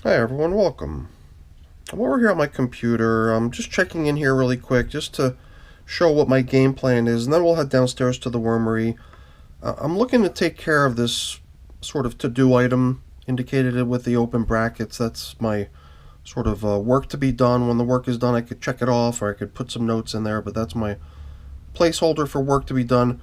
Hi everyone, welcome. I'm over here on my computer. I'm just checking in here really quick just to show what my game plan is, and then we'll head downstairs to the wormery. I'm looking to take care of this sort of to-do item indicated with the open brackets. That's my sort of work to be done. When the work is done, I could check it off or I could put some notes in there, but that's my placeholder for work to be done.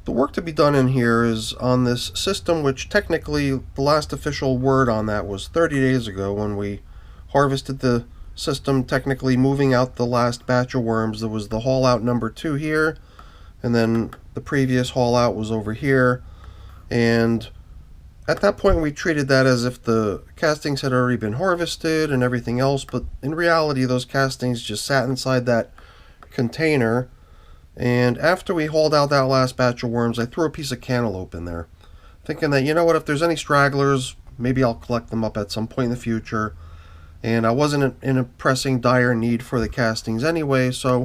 The work to be done in here is on this system, which technically the last official word on that was 30 days ago when we harvested the system, technically moving out the last batch of worms. There was the haul out number 2 here, and then the previous haul out was over here. And at that point we treated that as if the castings had already been harvested and everything else, but in reality those castings just sat inside that container. And after we hauled out that last batch of worms, I threw a piece of cantaloupe in there, thinking that, you know what, if there's any stragglers, maybe I'll collect them up at some point in the future. And I wasn't in a pressing, dire need for the castings anyway, so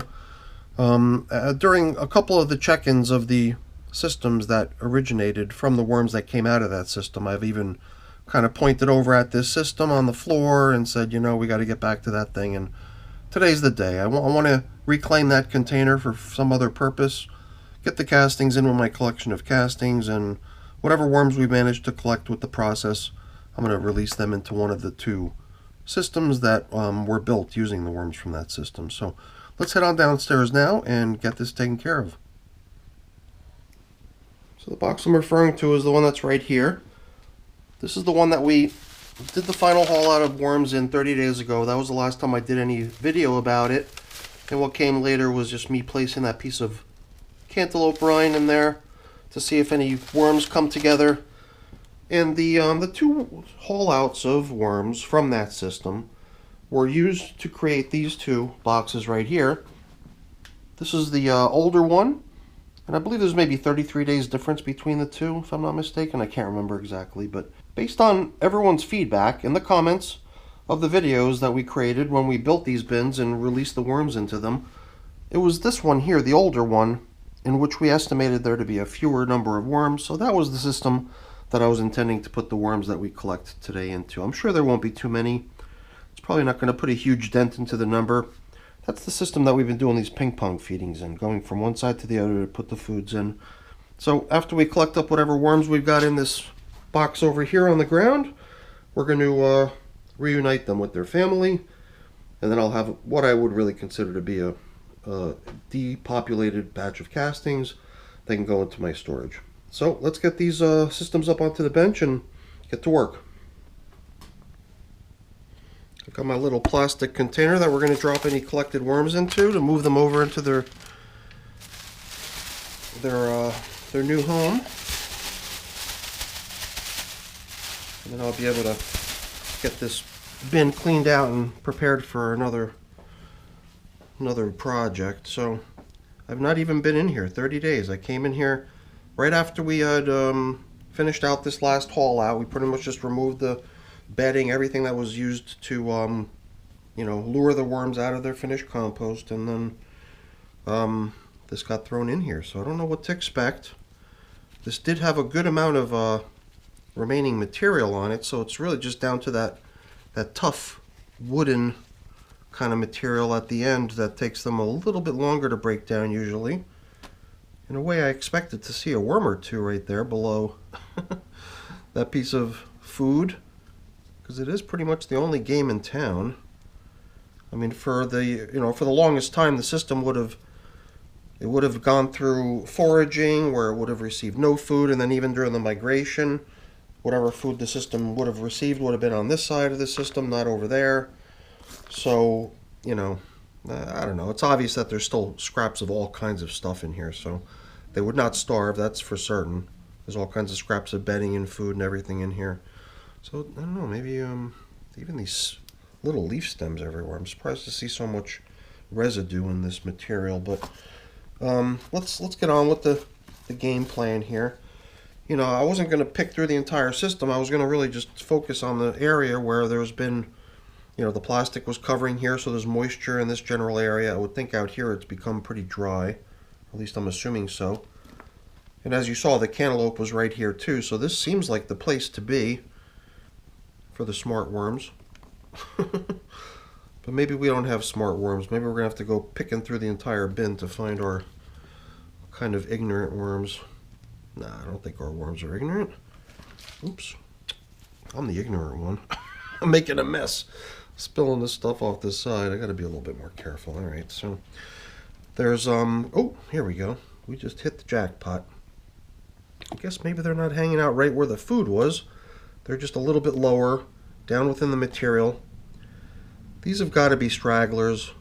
during a couple of the check-ins of the systems that originated from the worms that came out of that system, I've even kind of pointed over at this system on the floor and said, you know, we got to get back to that thing, and today's the day. I want to reclaim that container for some other purpose, get the castings in with my collection of castings, and whatever worms we managed to collect with the process, I'm going to release them into one of the 2 systems that were built using the worms from that system. So let's head on downstairs now and get this taken care of. So the box I'm referring to is the one that's right here. This is the one that we did the final haul out of worms in 30 days ago. That was the last time I did any video about it. And what came later was just me placing that piece of cantaloupe rind in there to see if any worms come together. And the 2 haul outs of worms from that system were used to create these 2 boxes right here. This is the older one, and I believe there's maybe 33 days difference between the 2, if I'm not mistaken. I can't remember exactly, but based on everyone's feedback in the comments of the videos that we created when we built these bins and released the worms into them, it was this one here, the older one, in which we estimated there to be a fewer number of worms. So that was the system that I was intending to put the worms that we collect today into. I'm sure there won't be too many. It's probably not going to put a huge dent into the number. That's the system that we've been doing these ping pong feedings in, going from one side to the other to put the foods in. So after we collect up whatever worms we've got in this box over here on the ground, we're going to reunite them with their family, and then I'll have what I would really consider to be a depopulated batch of castings. They can go into my storage. So let's get these systems up onto the bench and get to work. I've got my little plastic container that we're going to drop any collected worms into to move them over into their new home. And then I'll be able to get this bin cleaned out and prepared for another project. So I've not even been in here 30 days. I came in here right after we had finished out this last haul out. We pretty much just removed the bedding, everything that was used to lure the worms out of their finished compost, and then this got thrown in here. So I don't know what to expect. This did have a good amount of remaining material on it, so it's really just down to that tough wooden kind of material at the end that takes them a little bit longer to break down usually. In a way, I expected to see a worm or 2 right there below that piece of food, because it is pretty much the only game in town. I mean, for the longest time, the system would have gone through foraging where it would have received no food, and then even during the migration, whatever food the system would have received would have been on this side of the system, not over there. So, I don't know. It's obvious that there's still scraps of all kinds of stuff in here, so they would not starve, that's for certain. There's all kinds of scraps of bedding and food and everything in here. So, I don't know, maybe even these little leaf stems everywhere. I'm surprised to see so much residue in this material, but let's get on with the game plan here. I wasn't going to pick through the entire system. I was going to really just focus on the area where there's been, the plastic was covering here, so there's moisture in this general area. I would think out here it's become pretty dry. At least I'm assuming so. And as you saw, the cantaloupe was right here too, so this seems like the place to be for the smart worms. But maybe we don't have smart worms. Maybe we're going to have to go picking through the entire bin to find our kind of ignorant worms. Nah, I don't think our worms are ignorant. Oops. I'm the ignorant one. I'm making a mess. Spilling this stuff off this side. I got to be a little bit more careful. All right, so there's, oh, here we go. We just hit the jackpot. I guess maybe they're not hanging out right where the food was. They're just a little bit lower, down within the material. These have got to be stragglers.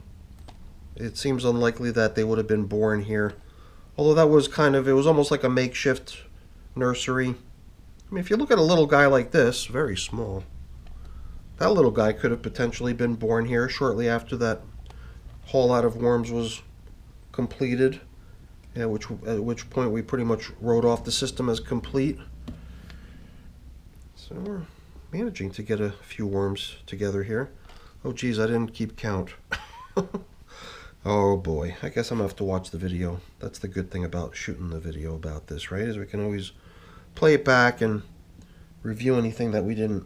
It seems unlikely that they would have been born here. Although that was kind of, it was almost like a makeshift nursery. I mean, if you look at a little guy like this, very small, that little guy could have potentially been born here shortly after that haul out of worms was completed. At which point we pretty much wrote off the system as complete. So we're managing to get a few worms together here. Oh geez, I didn't keep count. Oh boy, I guess I'm gonna have to watch the video. That's the good thing about shooting the video about this, right? Is we can always play it back and review anything that we didn't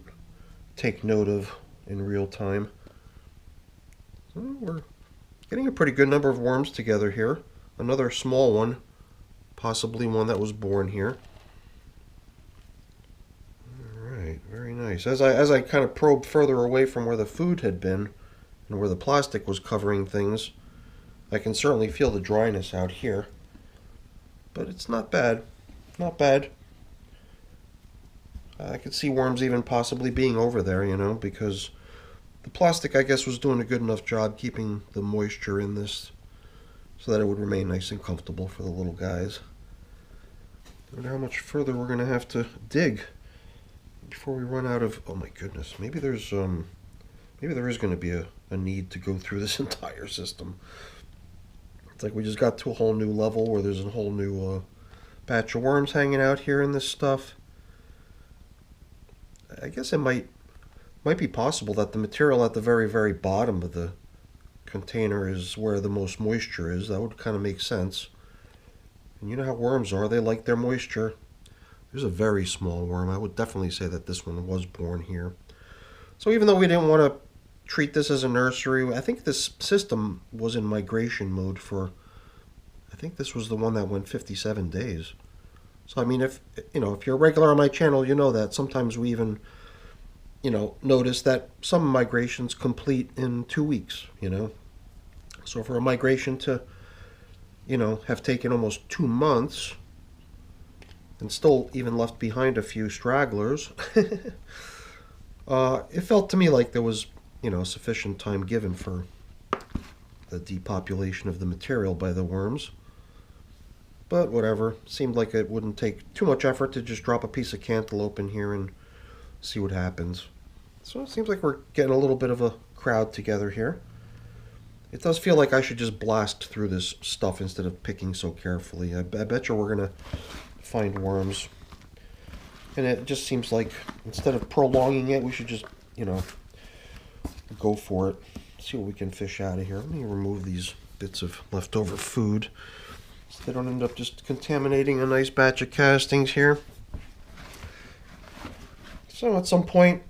take note of in real time. So we're getting a pretty good number of worms together here. Another small one, possibly one that was born here. Alright, very nice. As I kind of probed further away from where the food had been and where the plastic was covering things, I can certainly feel the dryness out here. But it's not bad. Not bad. I could see worms even possibly being over there, you know, because the plastic, I guess, was doing a good enough job keeping the moisture in this so that it would remain nice and comfortable for the little guys. I wonder how much further we're going to have to dig before we run out of... Oh my goodness, maybe there is going to be a need to go through this entire system. It's like we just got to a whole new level where there's a whole new batch of worms hanging out here in this stuff. I guess it might be possible that the material at the very, very bottom of the container is where the most moisture is. That would kind of make sense. And you know how worms are, they like their moisture. There's a very small worm. I would definitely say that this one was born here. So even though we didn't want to treat this as a nursery, I think this system was in migration mode for, I think this was the one that went 57 days. So I mean, if you're a regular on my channel, you know that sometimes we even, notice that some migrations complete in 2 weeks, So for a migration to, have taken almost 2 months and still even left behind a few stragglers, it felt to me like there was, sufficient time given for the depopulation of the material by the worms. But whatever, seemed like it wouldn't take too much effort to just drop a piece of cantaloupe in here and see what happens. So it seems like we're getting a little bit of a crowd together here. It does feel like I should just blast through this stuff instead of picking so carefully. I bet you we're going to find worms. And it just seems like instead of prolonging it, we should just, go for it. See what we can fish out of here. Let me remove these bits of leftover food so they don't end up just contaminating a nice batch of castings here. So at some point,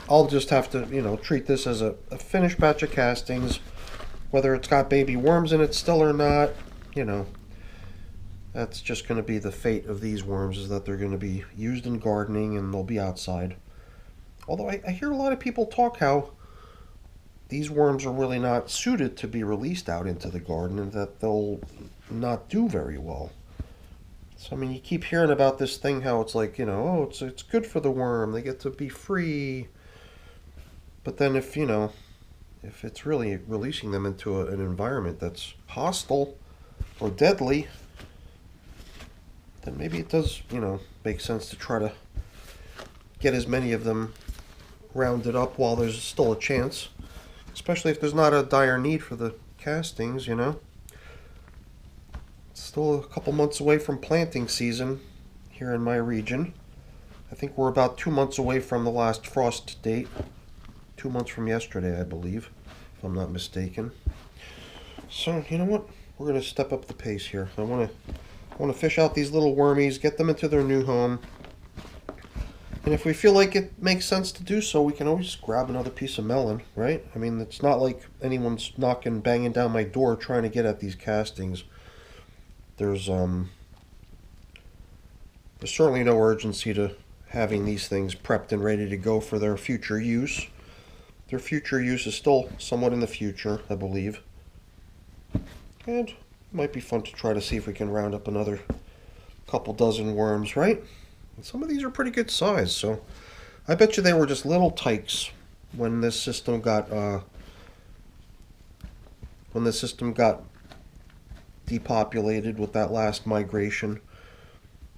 I'll just have to, treat this as a finished batch of castings, whether it's got baby worms in it still or not, that's just going to be the fate of these worms, is that they're going to be used in gardening and they'll be outside. Although I hear a lot of people talk how these worms are really not suited to be released out into the garden and that they'll not do very well. So, I mean, you keep hearing about this thing, how it's like, oh, it's good for the worm, they get to be free. But then if it's really releasing them into an environment that's hostile or deadly, then maybe it does, make sense to try to get as many of them rounded up while there's still a chance. Especially if there's not a dire need for the castings, It's still a couple months away from planting season here in my region. I think we're about 2 months away from the last frost date. 2 months from yesterday, I believe, if I'm not mistaken. So, you know what? We're going to step up the pace here. I want to fish out these little wormies, get them into their new home, And if we feel like it makes sense to do so, we can always grab another piece of melon, right? I mean, it's not like anyone's banging down my door trying to get at these castings. There's certainly no urgency to having these things prepped and ready to go for their future use. Their future use is still somewhat in the future, I believe. And it might be fun to try to see if we can round up another couple dozen worms, right? And some of these are pretty good size, so I bet you they were just little tykes when this system got depopulated with that last migration.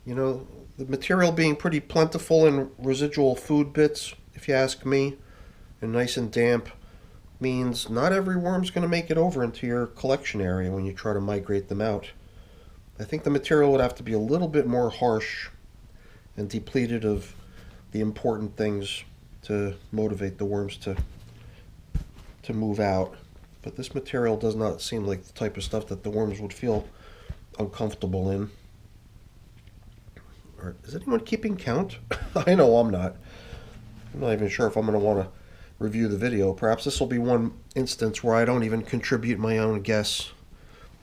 You know, the material being pretty plentiful in residual food bits, if you ask me, and nice and damp, means not every worm's going to make it over into your collection area when you try to migrate them out. I think the material would have to be a little bit more harsh and depleted of the important things to motivate the worms to move out. But this material does not seem like the type of stuff that the worms would feel uncomfortable in. Or is anyone keeping count? I know I'm not. I'm not even sure if I'm going to want to review the video. Perhaps this will be one instance where I don't even contribute my own guess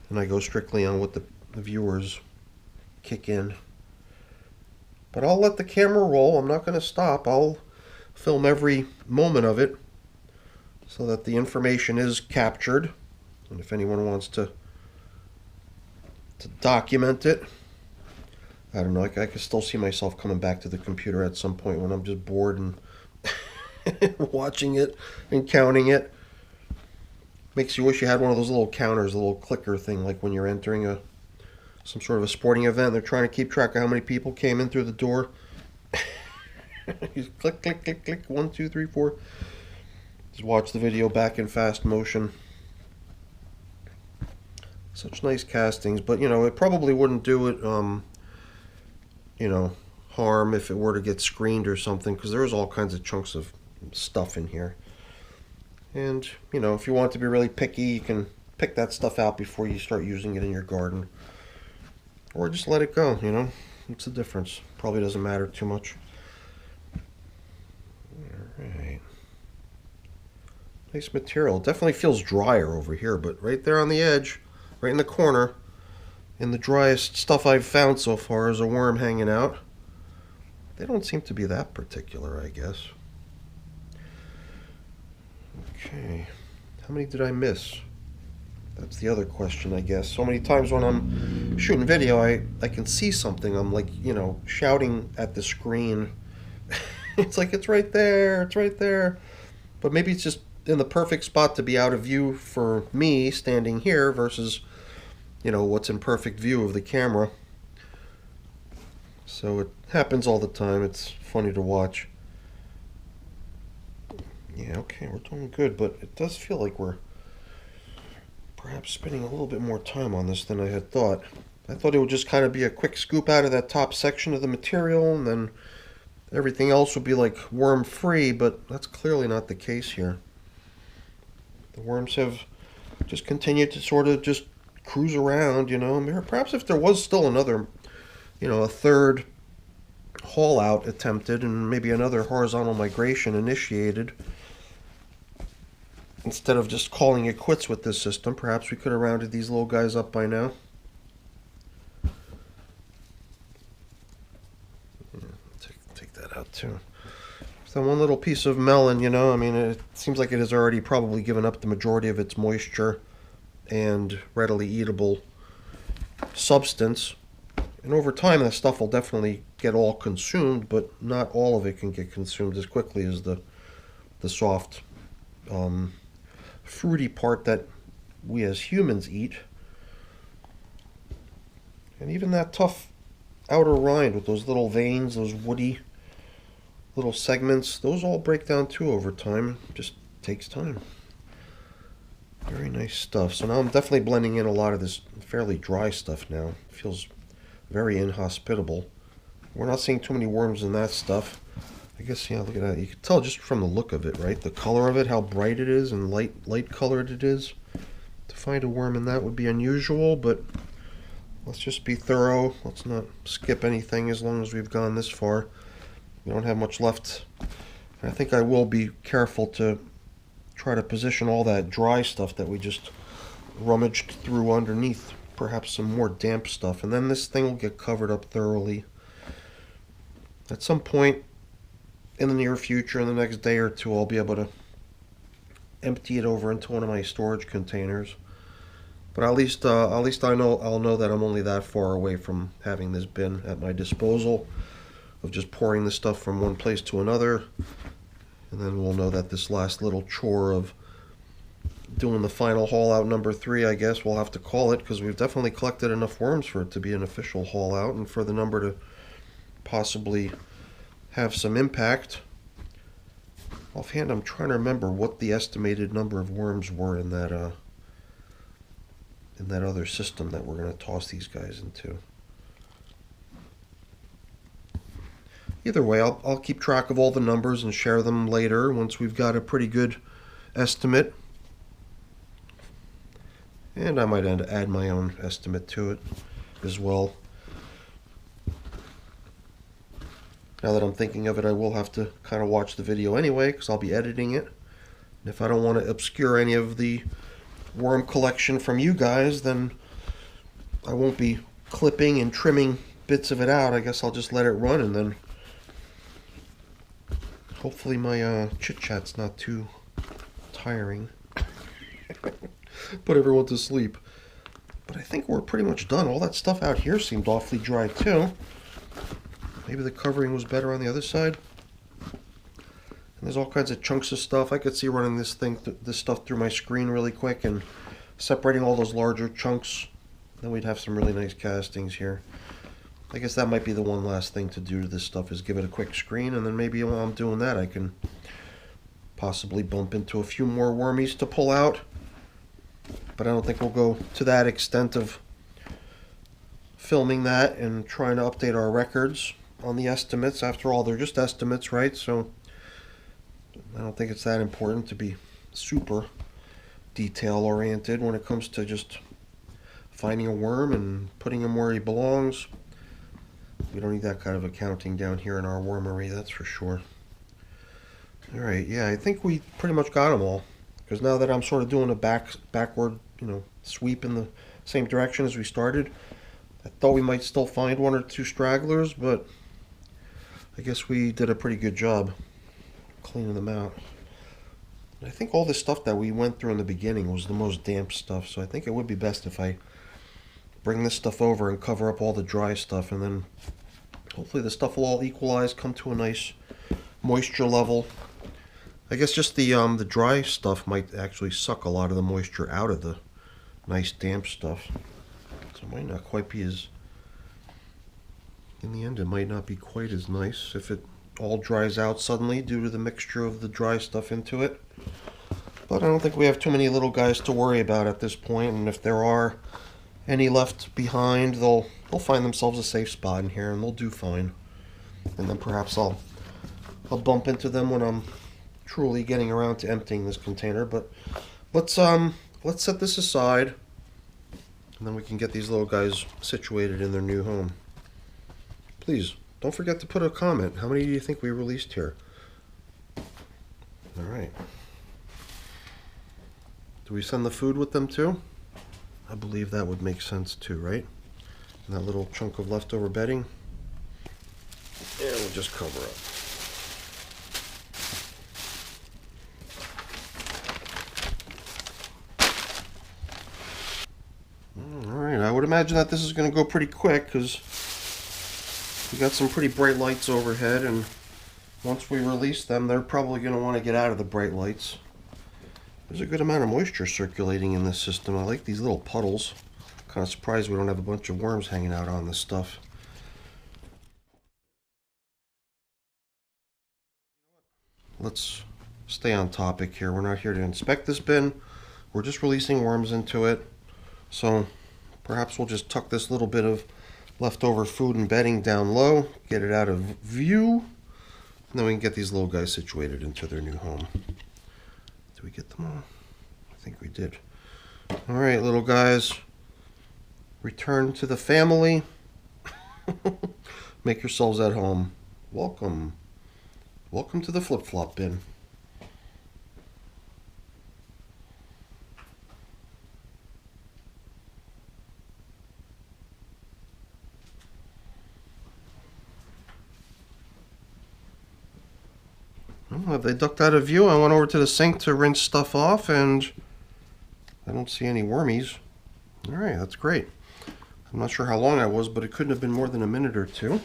and I go strictly on what the viewers kick in. But I'll let the camera roll. I'm not going to stop. I'll film every moment of it so that the information is captured. And if anyone wants to document it, I don't know. I can still see myself coming back to the computer at some point when I'm just bored and watching it and counting it. Makes you wish you had one of those little counters, a little clicker thing, like when you're entering some sort of a sporting event. They're trying to keep track of how many people came in through the door. You click, click, click, click. 1, 2, 3, 4. Just watch the video back in fast motion. Such nice castings, but you know, it probably wouldn't do it harm if it were to get screened or something, because there's all kinds of chunks of stuff in here. And you know, if you want to be really picky, you can pick that stuff out before you start using it in your garden, or just let it go. You know, what's the difference? Probably doesn't matter too much. All right, nice material. It definitely feels drier over here, but right there on the edge, right in the corner, in the driest stuff I've found so far, is a worm hanging out. They don't seem to be that particular, I guess. Okay, how many did I miss? That's the other question, I guess. So many times when I'm shooting video, I can see something. I'm like, you know, shouting at the screen. It's like, it's right there, it's right there. But maybe it's just in the perfect spot to be out of view for me standing here versus, you know, what's in perfect view of the camera. So it happens all the time. It's funny to watch. Yeah, okay, we're doing good, but it does feel like we're perhaps spending a little bit more time on this than I had thought. I thought it would just kind of be a quick scoop out of that top section of the material, and then everything else would be like worm-free, but that's clearly not the case here. The worms have just continued to sort of just cruise around, you know. Perhaps if there was still another, you know, a third haul out attempted and maybe another horizontal migration initiated, instead of just calling it quits with this system, perhaps we could have rounded these little guys up by now. Yeah, take that out too. So one little piece of melon, you know, I mean, it seems like it has already probably given up the majority of its moisture and readily eatable substance. And over time, that stuff will definitely get all consumed, but not all of it can get consumed as quickly as the soft, fruity part that we as humans eat. And even that tough outer rind with those little veins, those woody little segments, those all break down too over time. It just takes time. Very nice stuff. So now I'm definitely blending in a lot of this fairly dry stuff now. It feels very inhospitable. We're not seeing too many worms in that stuff. I guess, yeah, look at that. You can tell just from the look of it, right? The color of it, how bright it is and light colored it is. To find a worm in that would be unusual, but let's just be thorough. Let's not skip anything as long as we've gone this far. We don't have much left. And I think I will be careful to try to position all that dry stuff that we just rummaged through underneath. Perhaps some more damp stuff. And then this thing will get covered up thoroughly. At some point in the near future, in the next day or two, I'll be able to empty it over into one of my storage containers. But at least I'll know that I'm only that far away from having this bin at my disposal, of just pouring the stuff from one place to another. And then we'll know that this last little chore of doing the final haul out number 3, I guess we'll have to call it, because we've definitely collected enough worms for it to be an official haul out and for the number to possibly have some impact. Offhand, I'm trying to remember what the estimated number of worms were in that other system that we're going to toss these guys into. Either way, I'll keep track of all the numbers and share them later once we've got a pretty good estimate. And I might add my own estimate to it as well. Now that I'm thinking of it, I will have to kind of watch the video anyway, because I'll be editing it. And if I don't want to obscure any of the worm collection from you guys, then I won't be clipping and trimming bits of it out. I guess I'll just let it run, and then hopefully my chit-chat's not too tiring. Put everyone to sleep. But I think we're pretty much done. All that stuff out here seemed awfully dry too. Maybe the covering was better on the other side. And there's all kinds of chunks of stuff. I could see running this stuff through my screen really quick and separating all those larger chunks. Then we'd have some really nice castings here. I guess that might be the one last thing to do to this stuff, is give it a quick screen, and then maybe while I'm doing that I can possibly bump into a few more wormies to pull out. But I don't think we'll go to that extent of filming that and trying to update our records on the estimates. After all, they're just estimates, right? So I don't think it's that important to be super detail oriented when it comes to just finding a worm and putting him where he belongs. We don't need that kind of accounting down here in our wormery, that's for sure. Alright, yeah, I think we pretty much got them all. Because now that I'm sort of doing a backward, sweep in the same direction as we started, I thought we might still find 1 or 2 stragglers, but I guess we did a pretty good job cleaning them out. I think all this stuff that we went through in the beginning was the most damp stuff, so I think it would be best if I bring this stuff over and cover up all the dry stuff, and then hopefully the stuff will all equalize, come to a nice moisture level. I guess just the dry stuff might actually suck a lot of the moisture out of the nice damp stuff. So it might not quite be as, in the end it might not be quite as nice if it all dries out suddenly due to the mixture of the dry stuff into it. But I don't think we have too many little guys to worry about at this point, and if there are any left behind, they'll find themselves a safe spot in here and they'll do fine. And then perhaps I'll bump into them when I'm truly getting around to emptying this container. But let's set this aside, and then we can get these little guys situated in their new home. Please don't forget to put a comment. How many do you think we released here? All right. Do we send the food with them too? I believe that would make sense too, right? And that little chunk of leftover bedding. And we'll just cover up. Alright, I would imagine that this is going to go pretty quick because we got some pretty bright lights overhead, and once we release them, they're probably going to want to get out of the bright lights. There's a good amount of moisture circulating in this system. I like these little puddles. Kind of surprised we don't have a bunch of worms hanging out on this stuff. Let's stay on topic here. We're not here to inspect this bin. We're just releasing worms into it. So perhaps we'll just tuck this little bit of leftover food and bedding down low, get it out of view, and then we can get these little guys situated into their new home. Did we get them all? I think we did. Alright, little guys. Return to the family. Make yourselves at home. Welcome. Welcome to the flip-flop bin. Well, they ducked out of view. I went over to the sink to rinse stuff off, and I don't see any wormies. All right, that's great. I'm not sure how long that was, but it couldn't have been more than a minute or two.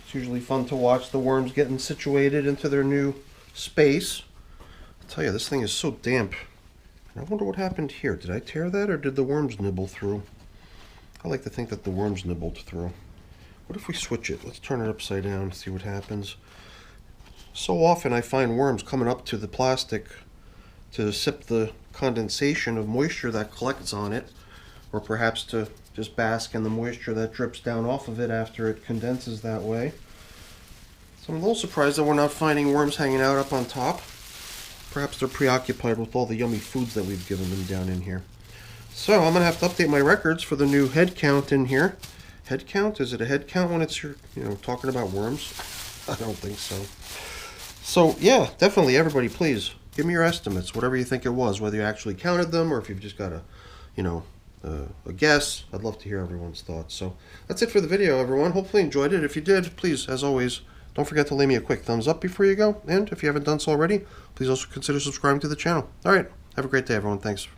It's usually fun to watch the worms getting situated into their new space. I'll tell you, this thing is so damp. I wonder what happened here. Did I tear that, or did the worms nibble through? I like to think that the worms nibbled through. What if we switch it? Let's turn it upside down and see what happens. So often I find worms coming up to the plastic to sip the condensation of moisture that collects on it, or perhaps to just bask in the moisture that drips down off of it after it condenses that way. So I'm a little surprised that we're not finding worms hanging out up on top. Perhaps they're preoccupied with all the yummy foods that we've given them down in here. So I'm going to have to update my records for the new head count in here. Head count? Is it a head count when it's talking about worms? I don't think so. So yeah, definitely everybody, please give me your estimates, whatever you think it was, whether you actually counted them or if you've just got a guess. I'd love to hear everyone's thoughts. So that's it for the video, everyone. Hopefully you enjoyed it. If you did, please, as always, don't forget to leave me a quick thumbs up before you go. And if you haven't done so already, please also consider subscribing to the channel. All right, have a great day, everyone. Thanks.